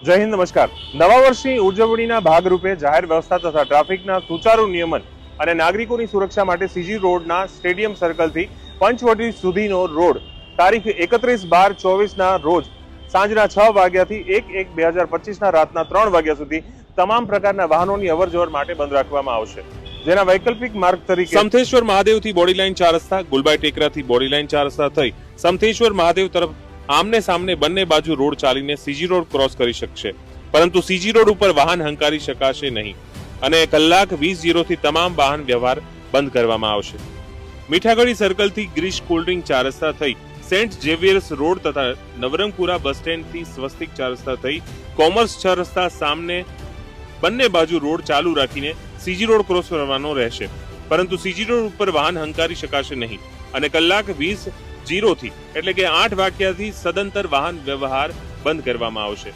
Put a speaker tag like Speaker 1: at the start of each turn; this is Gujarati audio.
Speaker 1: જય હિન્દ, નમસ્કાર. નવા વર્ષની ઉજવણીના ભાગરૂપે જાહેર વ્યવસ્થા તથા ટ્રાફિકના સુચારુ નિયમન અને નાગરિકોની સુરક્ષા માટે સીજી રોડના સ્ટેડિયમ સર્કલથી પંચવટી સુધીનો રોડ તારીખ 31/12/24ના રોજ સાંજના 6 વાગ્યાથી 1/1/2025ના રાતના 3 વાગ્યા સુધી તમામ પ્રકારના વાહનોની અવરજવર માટે બંધ રાખવામાં આવશે. જેના વૈકલ્પિક માર્ગ તરીકે સમથેશ્વર મહાદેવથી બોડી લાઈન 4 રસ્તા, ગુલબાઈ ટેકરાથી બોડી લાઈન 4 રસ્તા થઈ સમથેશ્વર મહાદેવ તરફ આમને સામને બંને બાજુ રોડ ચાલીને સીજી રોડ ક્રોસ કરી શકશે, પરંતુ સીજી રોડ ઉપર વાહન હંકારી શકાશે નહીં અને કલાક 20:00 થી તમામ વાહન વ્યવહાર બંધ કરવામાં આવશે. મીઠાગઢી સર્કલથી ગ્રીશ કોલ્ડ્રિંક 4 રસ્તા થઈ સેન્ટ ઝેવિયર્સ રોડ તથા નવરંગપુરા બસ સ્ટેન્ડથી સ્વસ્તિક 4 રસ્તા થઈ કોમર્સ 6 રસ્તા સામને બંને બાજુ રોડ ચાલુ રાખીને સીજી રોડ ક્રોસ કરવાનો રહેશે, પરંતુ સીજી રોડ ઉપર વાહન હંકારી શકાશે નહીં અને કલાક 20:00 થી એટલે કે 8 વાગ્યાથી સદંતર વાહન વ્યવહાર બંધ કરવામાં આવશે.